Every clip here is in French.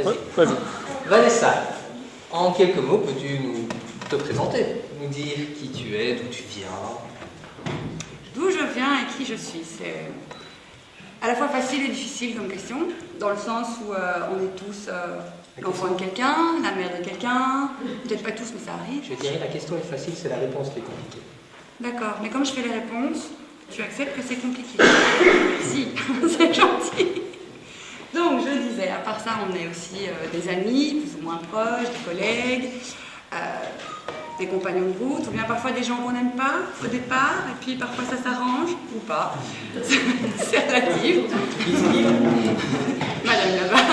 Vas-y. Vanessa, en quelques mots, peux-tu nous te présenter, nous dire qui tu es, d'où tu viens? D'où je viens et qui je suis, c'est à la fois facile et difficile comme question, dans le sens où on est tous l'enfant de quelqu'un, la mère de quelqu'un, peut-être pas tous mais ça arrive. Je dirais la question est facile, c'est la réponse qui est compliquée. D'accord, mais comme je fais les réponses, tu acceptes que c'est compliqué. Merci, c'est gentil. Donc je disais, à part ça, on est aussi des amis, plus ou moins proches, des collègues, des compagnons de route, ou bien parfois des gens qu'on n'aime pas au départ, et puis parfois ça s'arrange, ou pas. C'est relatif. Madame là-bas.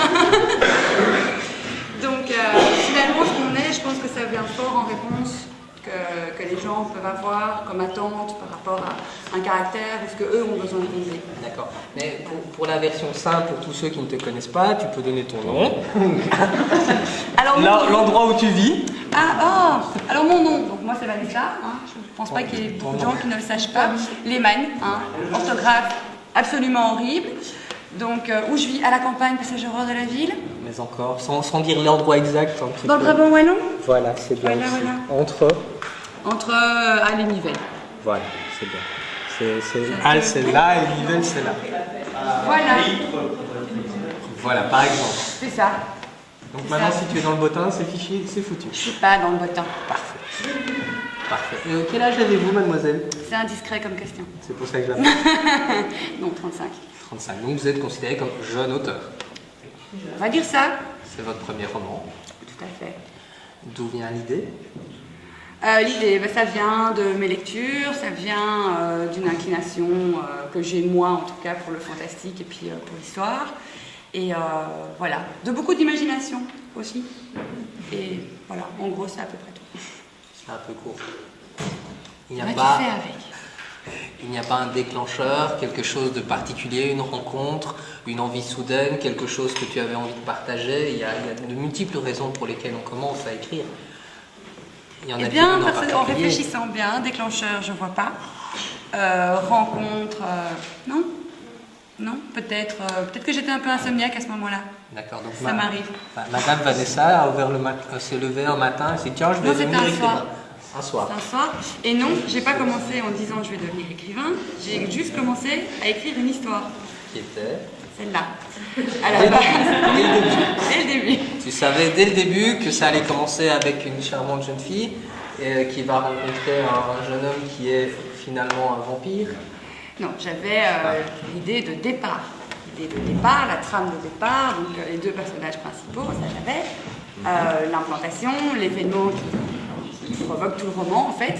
Donc finalement, ce qu'on est, je pense que ça vient fort en réponse que les gens peuvent avoir comme attente par rapport à un caractère ou ce qu'eux ont besoin de combler. D'accord. Mais pour la version simple, pour tous ceux qui ne te connaissent pas, tu peux donner ton nom. Alors l'endroit où tu vis. Alors mon nom, donc moi c'est Vanessa, je ne pense pas qu'il y ait beaucoup de gens qui ne le sachent pas. Lehmann, orthographe absolument horrible. Donc où je vis, à la campagne, parce que j'ai horreur de la ville. Mais encore, sans dire l'endroit exact. Dans le Brabant wallon. Voilà, c'est bien. Voilà. Entre Halle et Nivelles. Voilà, c'est bien. Halle c'est là et Nivelles c'est là. Voilà, par exemple. C'est ça. Donc maintenant, si tu es dans le bottin, c'est fichu, c'est foutu. Je suis pas dans le bottin. Parfait. Quel âge avez-vous, mademoiselle? C'est indiscret comme question. C'est pour ça que je la pose. Non, 35. 35. Donc vous êtes considéré comme jeune auteur. On va dire ça. C'est votre premier roman. Tout à fait. D'où vient l'idée? L'idée, ça vient de mes lectures, ça vient d'une inclination que j'ai moi en tout cas pour le fantastique et puis pour l'histoire. Et voilà, de beaucoup d'imagination aussi. Et voilà, en gros c'est à peu près tout. C'est un peu court. Il n'y a pas un déclencheur, quelque chose de particulier, une rencontre, une envie soudaine, quelque chose que tu avais envie de partager. Il y a de multiples raisons pour lesquelles on commence à écrire. Il y en a bien, en réfléchissant bien, déclencheur, je vois pas. Rencontre, non, peut-être que j'étais un peu insomniaque à ce moment-là. D'accord, donc ça m'arrive. Madame Vanessa s'est levée un matin et s'est dit tiens, je vais devenir écrivain. Un soir. C'est un soir. Et non, j'ai pas commencé en disant je vais devenir écrivain. J'ai juste commencé à écrire une histoire. Qui était celle-là. À la base. Dès le début. Tu savais dès le début que ça allait commencer avec une charmante jeune fille qui va rencontrer un jeune homme qui est finalement un vampire. Non, j'avais l'idée de départ. L'idée de départ, la trame de départ, donc les deux personnages principaux, ça j'avais. L'implantation, l'événement qui provoque tout le roman en fait.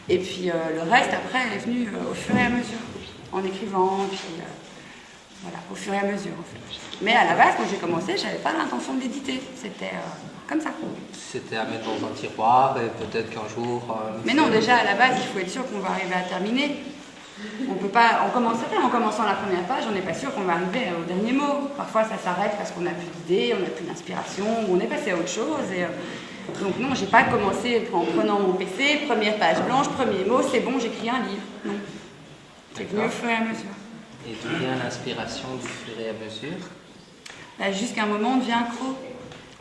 Et puis le reste après est venu au fur et à mesure, en écrivant, puis voilà, au fur et à mesure en fait. Mais à la base, quand j'ai commencé, j'avais pas l'intention de l'éditer, c'était comme ça. C'était à mettre dans un tiroir et peut-être qu'un jour... Mais non, déjà à la base, il faut être sûr qu'on va arriver à terminer. On peut pas, en commençant la première page, on n'est pas sûr qu'on va arriver au dernier mot. Parfois ça s'arrête parce qu'on n'a plus d'idées, on n'a plus d'inspiration, ou on est passé à autre chose. Et, donc non, j'ai pas commencé en prenant mon PC, première page blanche, premier mot, c'est bon, j'écris un livre. Non. C'est venu au fur et à mesure. Et d'où vient l'inspiration du fur et à mesure? Jusqu'à un moment, on devient accro.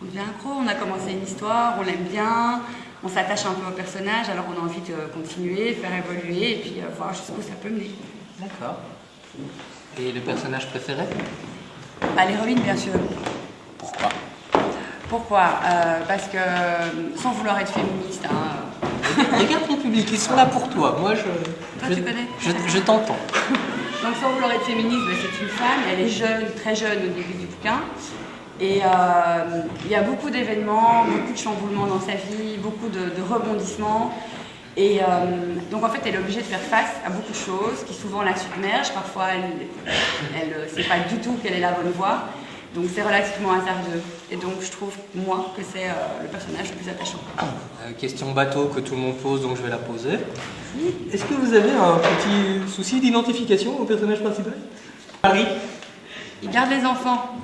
On devient accro, on a commencé une histoire, on l'aime bien, on s'attache un peu au personnage, alors on a envie de continuer, faire évoluer, et puis voir jusqu'où ça peut mener. D'accord. Et le personnage préféré? L'héroïne, bien sûr. Pourquoi? Parce que, sans vouloir être féministe... Regarde ton public, ils sont là pour toi. Moi, tu connais? Je t'entends. Donc, sans vouloir être féministe, c'est une femme, elle est jeune, très jeune au début du bouquin. Et il y a beaucoup d'événements, beaucoup de chamboulements dans sa vie, beaucoup de rebondissements. Et donc en fait, elle est obligée de faire face à beaucoup de choses qui souvent la submergent. Parfois, elle ne sait pas du tout quelle est la bonne voie. Donc c'est relativement hasardeux. Et donc je trouve, moi, que c'est le personnage le plus attachant. Question bateau que tout le monde pose, donc je vais la poser. Est-ce que vous avez un petit souci d'identification au personnage principal? Marie? Il garde les enfants,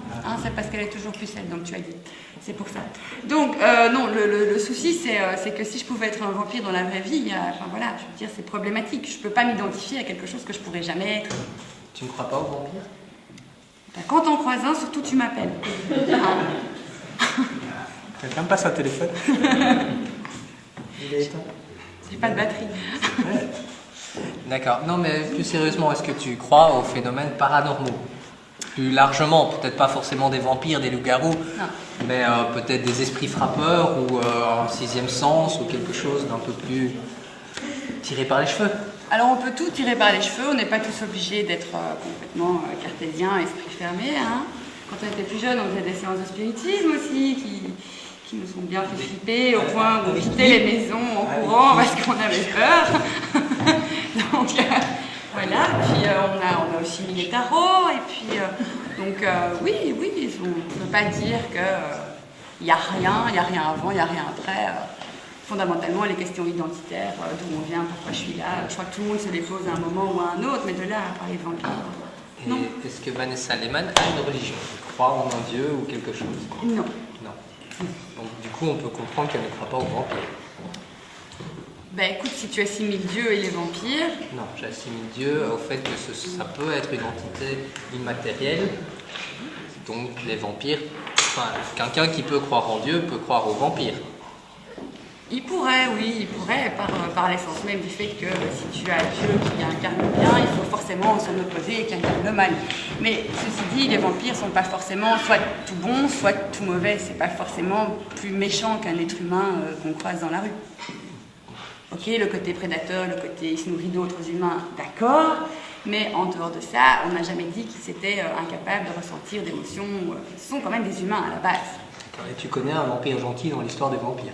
c'est parce qu'elle est toujours pucelle, donc tu as dit. C'est pour ça. Donc, non, le souci, c'est que si je pouvais être un vampire dans la vraie vie, voilà, je veux dire, c'est problématique. Je ne peux pas m'identifier à quelque chose que je ne pourrais jamais être. Tu ne crois pas aux vampires? Quand t'en croises un, surtout tu m'appelles. Quelqu'un me passe un téléphone. Il est éteint. J'ai pas de batterie. Ouais. D'accord. Non, mais plus sérieusement, est-ce que tu crois aux phénomènes paranormaux? Plus largement, peut-être pas forcément des vampires, des loups-garous, mais peut-être des esprits frappeurs ou un sixième sens ou quelque chose d'un peu plus tiré par les cheveux. Alors on peut tout tirer par les cheveux, on n'est pas tous obligés d'être complètement cartésiens, esprit fermé. Hein. Quand on était plus jeune, on faisait des séances de spiritisme aussi qui nous ont bien fait flipper au point où on quittait les maisons en courant parce qu'on avait peur. Donc voilà, puis on a aussi mis les tarots et puis oui, on ne peut pas dire qu'il n'y a rien avant, il n'y a rien après. Fondamentalement, les questions identitaires, d'où on vient, pourquoi je suis là, je crois que tout le monde se les pose à un moment ou à un autre, mais de là à parler de vampires. Non. Est-ce que Vanessa Lehmann a une religion? Croire en un dieu ou quelque chose? Non. Non. Donc du coup, on peut comprendre qu'elle ne croit pas aux vampires. Ben écoute, si tu assimiles Dieu et les vampires... Non, j'assimile Dieu au fait que ça peut être une entité immatérielle. Donc les vampires, enfin, quelqu'un qui peut croire en Dieu peut croire aux vampires. Il pourrait, oui, par l'essence même du fait que si tu as Dieu qui incarne le bien, il faut forcément s'en opposer et qu'il incarne le mal. Mais ceci dit, les vampires ne sont pas forcément soit tout bons, soit tout mauvais. C'est pas forcément plus méchant qu'un être humain qu'on croise dans la rue. Ok, le côté prédateur, le côté il se nourrit d'autres humains, d'accord, mais en dehors de ça, on n'a jamais dit qu'ils étaient incapables de ressentir d'émotions. Ce sont quand même des humains à la base. Et tu connais un vampire gentil dans l'histoire des vampires?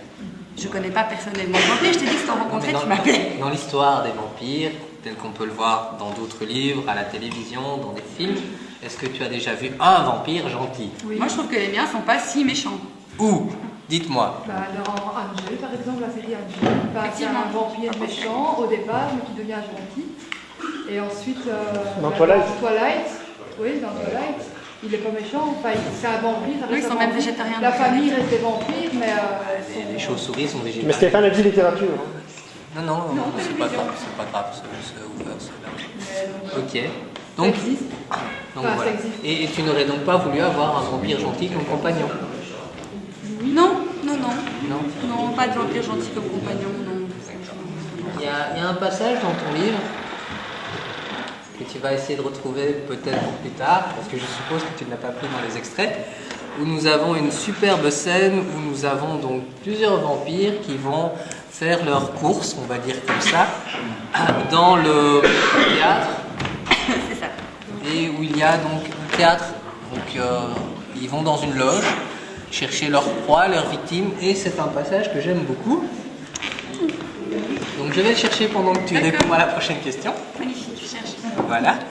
Je connais pas personnellement le vampire, je t'ai dit que si t'en rencontrais, tu m'appelais. Dans l'histoire des vampires, tel qu'on peut le voir dans d'autres livres, à la télévision, dans des films, est-ce que tu as déjà vu un vampire gentil? Oui. Moi, je trouve que les miens sont pas si méchants. Où? Dites-moi. Dans Angel, par exemple, la série Angel, c'est un vampire méchant au départ, mais qui devient gentil. Et ensuite, dans Twilight, il n'est pas méchant, enfin, c'est un vampire. Oui, ils sont même végétariens. La famille reste des vampires, mais... Les chauves-souris sont végétariennes. Mais Stéphane a dit littérature. Hein. Non, c'est pas grave, c'est ouvert, c'est là. Ok. Donc, ça existe. Donc voilà. Et tu n'aurais donc pas voulu avoir un vampire gentil comme compagnon? Non, Non, pas de vampire gentil comme compagnon, non. Il y a un passage dans ton livre que tu vas essayer de retrouver peut-être plus tard, parce que je suppose que tu ne l'as pas pris dans les extraits, où nous avons une superbe scène où nous avons donc plusieurs vampires qui vont faire leurs courses, on va dire comme ça, dans le théâtre. C'est ça. Et où il y a donc un théâtre. Donc ils vont dans une loge chercher leur proie, leur victime, et c'est un passage que j'aime beaucoup. Donc je vais le chercher pendant que tu réponds à la prochaine question. Magnifique, tu cherches. Voilà.